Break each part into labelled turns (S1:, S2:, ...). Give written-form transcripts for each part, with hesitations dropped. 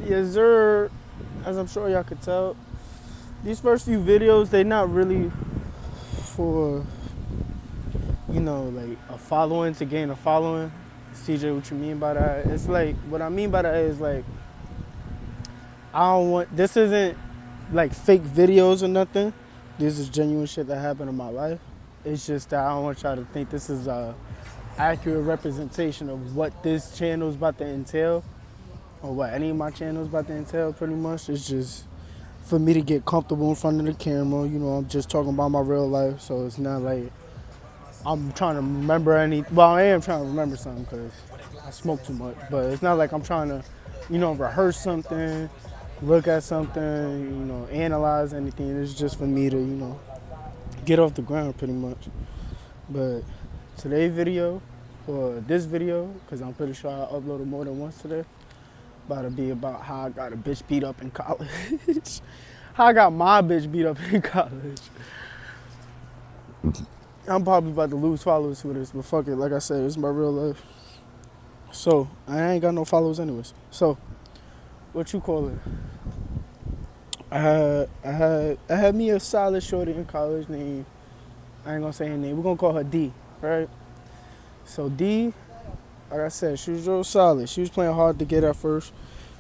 S1: Yes, sir. As I'm sure y'all could tell, these first few videos, they not really for, like a following to gain a following. CJ, what you mean by that? It's like, what I mean by that is like, this isn't like fake videos or nothing. This is genuine shit that happened in my life. It's just that I don't want y'all to think this is a accurate representation of what this channel is about to entail or what any of my channels about to entail pretty much. It's just for me to get comfortable in front of the camera. I'm just talking about my real life, so it's not like I'm trying to remember well, I am trying to remember something because I smoke too much, but it's not like I'm trying to, rehearse something, look at something, analyze anything. It's just for me to, get off the ground pretty much. But today's video, or this video, because I'm pretty sure I uploaded more than once today, about to be about how I got a bitch beat up in college. How I got my bitch beat up in college. I'm probably about to lose followers for this, but fuck it. Like I said, it's my real life. So, I ain't got no followers anyways. So, what you call it? I had me a solid shorty in college named, I ain't gonna say her name, we're gonna call her D, right? So D, like I said, she was real solid. She was playing hard to get at first.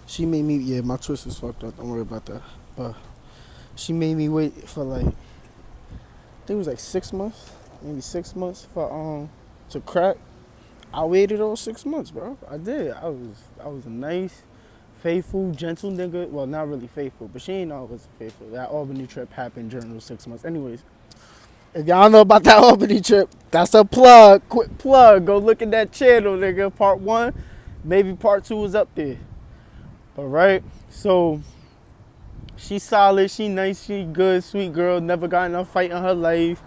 S1: She made me, yeah, my twist was fucked up, don't worry about that. But she made me wait for like, I think it was like 6 months, maybe 6 months for to crack. I waited all 6 months, bro. I did. I was a nice, faithful, gentle nigga. Well, not really faithful, but she ain't always faithful. That Albany trip happened during those 6 months. Anyways, if y'all know about that Albany trip, that's a plug. Quick plug. Go look at that channel, nigga. Part 1, maybe part 2 is up there. All right. So she solid. She nice. She good. Sweet girl. Never got in a fight in her life.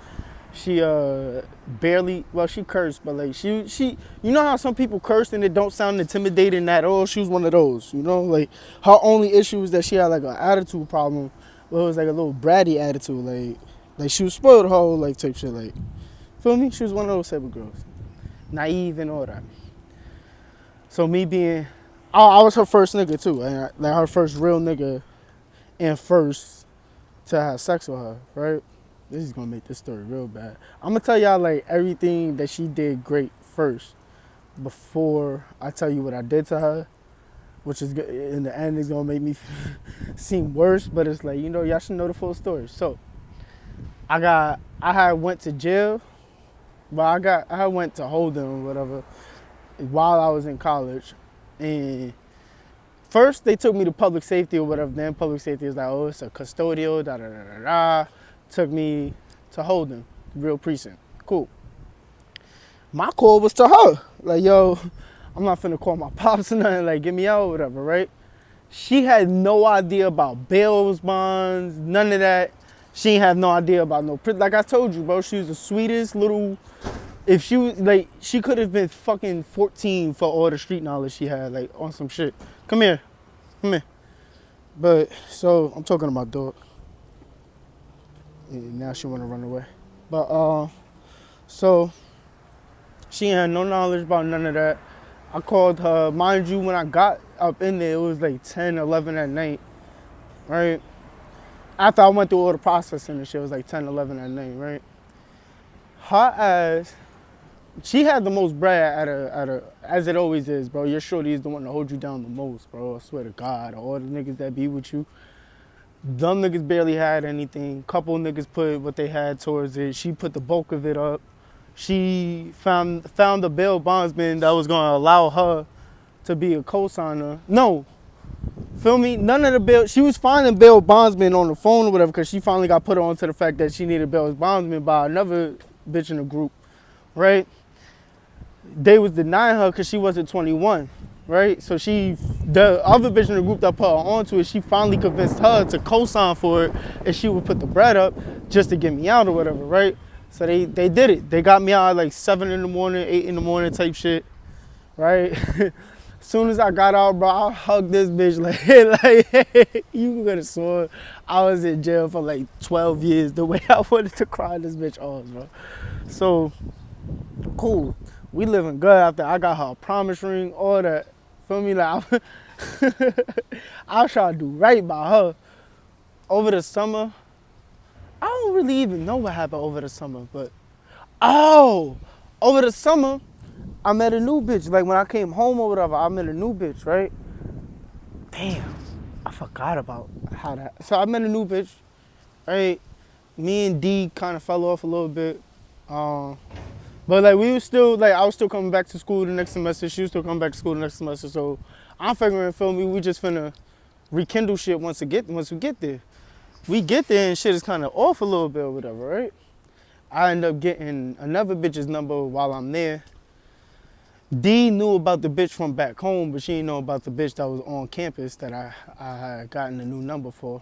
S1: She barely, well, she cursed, but like she you know how some people curse and it don't sound intimidating at all? She was one of those, like her only issue was that she had like an attitude problem. Well, it was like a little bratty attitude, like she was spoiled whole, like type shit, like, feel me? She was one of those type of girls, naive and all that. So me being, I was her first nigga too, like her first real nigga and first to have sex with her, right? This is gonna make this story real bad. I'm gonna tell y'all like everything that she did great first before I tell you what I did to her, which is in the end is gonna make me seem worse, but it's like, y'all should know the full story. So I had went to jail, but I had went to Holden or whatever while I was in college, and first they took me to public safety or whatever. Then public safety is like, oh, it's a custodial, da da da da da. Took me to Holden, real precinct. Cool. My call was to her. Like, yo, I'm not finna call my pops or nothing, like, get me out or whatever, right? She had no idea about bail bonds, none of that. She ain't have no idea about no, like I told you, bro, she was the sweetest little, if she was, like, she could have been fucking 14 for all the street knowledge she had, like, on some shit. Come here. But, so, I'm talking to my dog. And now she want to run away. But, so, she had no knowledge about none of that. I called her, mind you, when I got up in there, it was like 10, 11 at night, right? After I went through all the processing and shit, it was like 10, 11 at night, right? Her ass, she had the most bread at her, as it always is, bro. Your shorty is the one to hold you down the most, bro. I swear to God, all the niggas that be with you, dumb niggas barely had anything. Couple niggas put what they had towards it. She put the bulk of it up. She found a bail bondsman that was gonna allow her to be a co-signer. No, feel me? None of the bail. She was finding bail bondsman on the phone or whatever because she finally got put on to the fact that she needed bail bondsman by another bitch in the group, right? They was denying her because she wasn't 21. Right? So the other bitch in the group that put her onto it, she finally convinced her to co-sign for it and she would put the bread up just to get me out or whatever, right? So they did it. They got me out at like 7 in the morning, 8 in the morning type shit, right? As soon as I got out, bro, I hugged this bitch like, hey, you could have sworn I was in jail for like 12 years the way I wanted to cry this bitch off, bro. So, cool. We living good after I got her a promise ring, all that. Feel me? Like, I was trying to do right by her. Over the summer, I don't really even know what happened over the summer, but oh, over the summer, I met a new bitch. Like when I came home or whatever, I met a new bitch, right? Damn, I forgot about how that. So I met a new bitch, right? Me and D kind of fell off a little bit. Um, but like we was still like I was still coming back to school the next semester. She was still coming back to school the next semester. So I'm figuring, feel me, we just finna rekindle shit once we get there. We get there and shit is kind of off a little bit or whatever, right? I end up getting another bitch's number while I'm there. D knew about the bitch from back home, but she didn't know about the bitch that was on campus that I had gotten a new number for,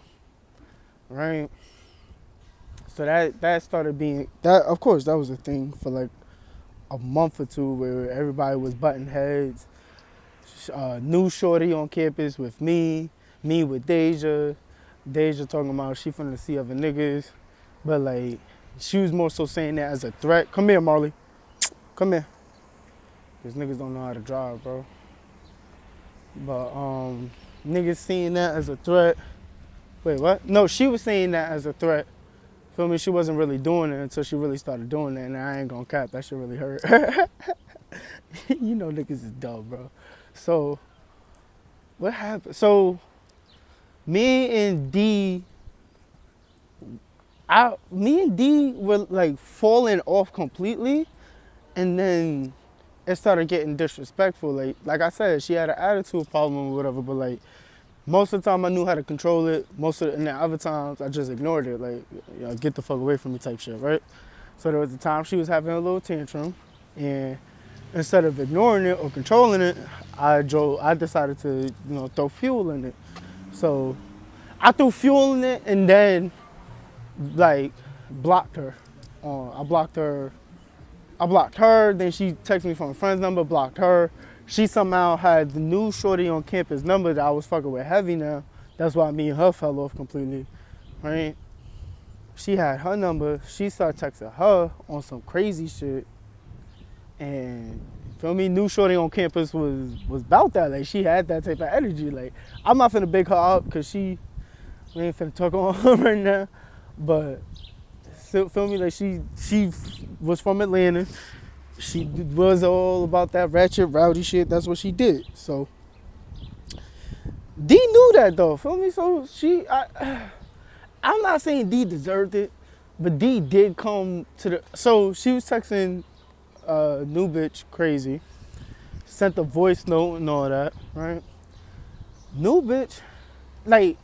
S1: right? So that started being, that of course, that was a thing for like a month or two where everybody was butting heads. New shorty on campus with me with Deja. Deja talking about she finna see other niggas. But like, she was more so saying that as a threat. Come here, Marley. Come here. Cause niggas don't know how to drive, bro. But niggas seeing that as a threat. Wait, what? No, she was saying that as a threat. Feel me? She wasn't really doing it until she really started doing it, and I ain't gonna cap. That shit really hurt. You know niggas is dumb, bro. So, what happened? So, me and D were like falling off completely, and then it started getting disrespectful. Like I said, she had an attitude problem or whatever, but like most of the time I knew how to control it. And the other times I just ignored it, like, you know, get the fuck away from me type shit, right? So there was a time she was having a little tantrum, and instead of ignoring it or controlling it, I decided to, throw fuel in it. So I threw fuel in it and then like blocked her. I blocked her, then she texted me from a friend's number, blocked her. She somehow had the new shorty on campus number that I was fucking with heavy now. That's why me and her fell off completely, right? She had her number. She started texting her on some crazy shit. And feel me, new shorty on campus was about that. Like, she had that type of energy. Like, I'm not finna big her up because we ain't finna talk on her right now. But feel me, like she was from Atlanta. She was all about that ratchet, rowdy shit. That's what she did. So D knew that though. Feel me? So I'm not saying D deserved it, but D did come to the. So she was texting new bitch crazy, sent a voice note and all that, right? New bitch, like,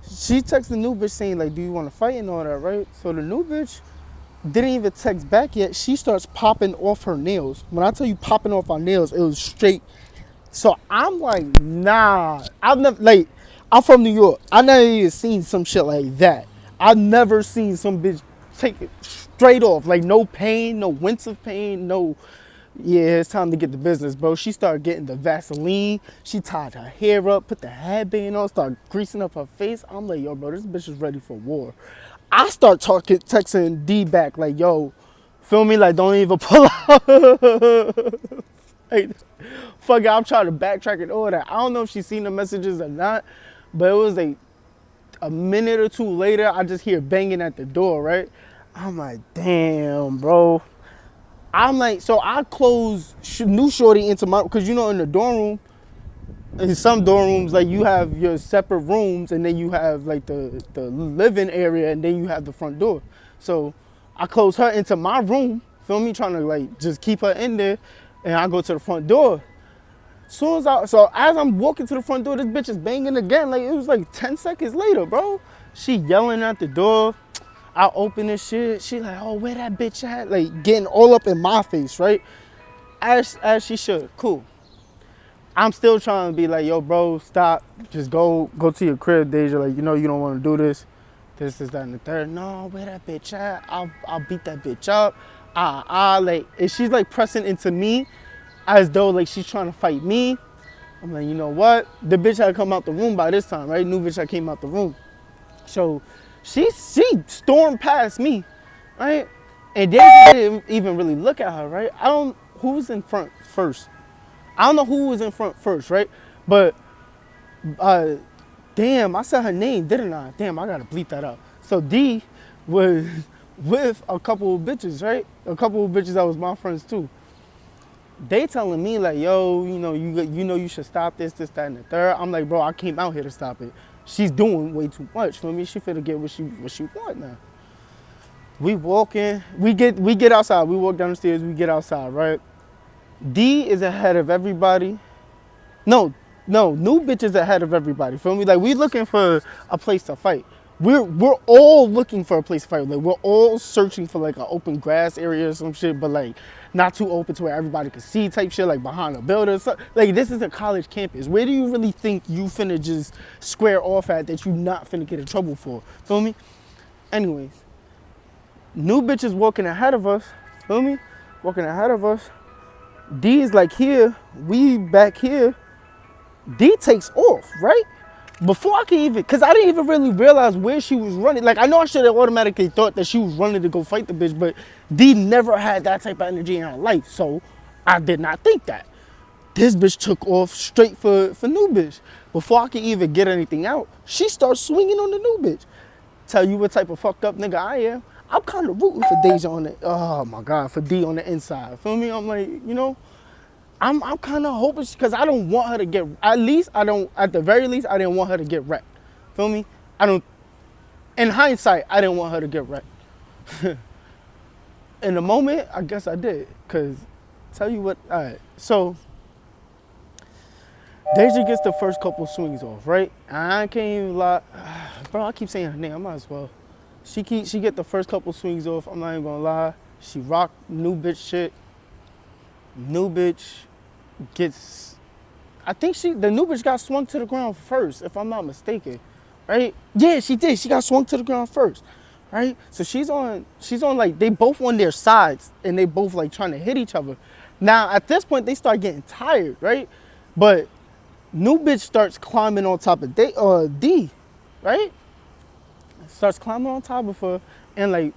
S1: she texted the new bitch saying like, do you want to fight and all that, right? So the new bitch didn't even text back yet. She starts popping off her nails. When I tell you popping off our nails, it was straight. So I'm like, nah. I'm from New York. I never even seen some shit like that. I've never seen some bitch take it straight off. Like, no pain, no wince of pain, no, yeah, it's time to get the business, bro. She started getting the Vaseline. She tied her hair up, put the headband on, started greasing up her face. I'm like, yo, bro, this bitch is ready for war. I start texting D back like, yo, feel me? Like, don't even pull out. Like, fuck it, I'm trying to backtrack and all that. I don't know if she's seen the messages or not, but it was like a minute or two later, I just hear banging at the door, right? I'm like, damn, bro. I'm like, so I close new shorty into my, because in the dorm room, in some dorm rooms, like, you have your separate rooms, and then you have like the living area, and then you have the front door. So I close her into my room, feel me, trying to like just keep her in there, and I go to the front door. So as I'm walking to the front door, this bitch is banging again. Like, it was like 10 seconds later, bro. She yelling at the door. I open this shit. She like, oh, where that bitch at? Like, getting all up in my face, right? As she should. Cool. I'm still trying to be like, yo, bro, stop. Just go to your crib, Deja. Like, you don't want to do this. This, that, and the third. No, where that bitch at? I'll beat that bitch up. Like, and she's like pressing into me as though like she's trying to fight me. I'm like, you know what? The bitch had come out the room by this time, right? New bitch had came out the room. So she stormed past me, right? And Deja didn't even really look at her, right? Who was in front first? I don't know who was in front first, right? But uh, damn, I said her name, didn't I? Damn, I gotta bleep that out. So D was with a couple of bitches, right? A couple of bitches that was my friends too. They telling me like, yo, you should stop this, that, and the third. I'm like, bro, I came out here to stop it. She's doing way too much for me. She finna get what she want now. We walk in, we get outside. We walk down the stairs, we get outside, right? D is ahead of everybody. No, new bitch is ahead of everybody. Feel me? Like we looking for a place to fight. We're all looking for a place to fight. Like we're all searching for like an open grass area or some shit, but like not too open to where everybody can see type shit, like behind a building. So, like this is a college campus. Where do you really think you finna just square off at that you not finna get in trouble for? Feel me? Anyways, new bitch is walking ahead of us. Feel me? Walking ahead of us. D is like here, we back here. D takes off, right? Before I can even, because I didn't even really realize where she was running. Like, I know I should have automatically thought that she was running to go fight the bitch, but D never had that type of energy in her life, so I did not think that. This bitch took off straight for new bitch. Before I could even get anything out, she starts swinging on the new bitch. Tell you what type of fucked up nigga I am. I'm kind of rooting for Deja on the, oh my God, for D on the inside. Feel me? I'm like, I'm kind of hoping, because I don't want her to get, at the very least, I didn't want her to get wrecked. Feel me? In hindsight, I didn't want her to get wrecked. In the moment, I guess I did, because tell you what, all right, so Deja gets the first couple swings off, right? I can't even lie, bro, I keep saying her name, I might as well. She get the first couple swings off, I'm not even gonna lie. She rocked new bitch shit. New bitch gets, I think the new bitch got swung to the ground first, if I'm not mistaken, right? Yeah, she did. She got swung to the ground first, right? So she's on like, they both on their sides and they both like trying to hit each other. Now at this point they start getting tired, right? But new bitch starts climbing on top of D, right? Starts climbing on top of her and like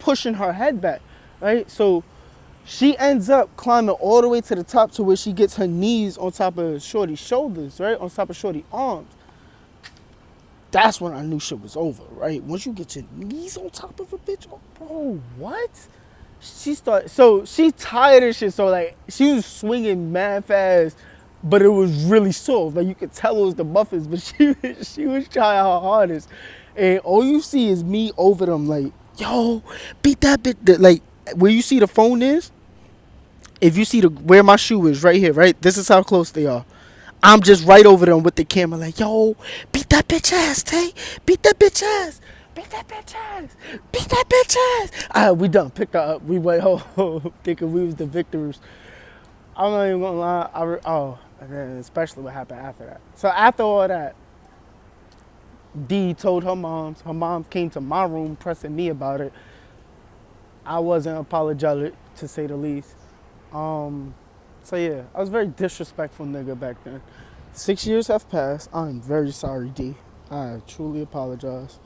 S1: pushing her head back, right? So she ends up climbing all the way to the top to where she gets her knees on top of Shorty's shoulders, right? On top of Shorty's arms. That's when I knew shit was over, right? Once you get your knees on top of a bitch, oh, bro, what? So she tired of shit, so like, she was swinging mad fast, but it was really soft. Like, you could tell it was the muffins, but she was trying her hardest. And all you see is me over them, like, yo, beat that bitch. Like, where you see the phone is, if you see where my shoe is right here, right? This is how close they are. I'm just right over them with the camera like, yo, beat that bitch ass, Tay. Beat that bitch ass. Beat that bitch ass. Beat that bitch ass. All right, we done. Picked her up. We went home thinking we was the victors. I'm not even gonna lie. And then especially what happened after that. So after all that, D told her moms. Her mom came to my room pressing me about it. I wasn't apologetic, to say the least. So yeah, I was very disrespectful nigga back then. 6 years have passed. I'm very sorry, D. I truly apologize.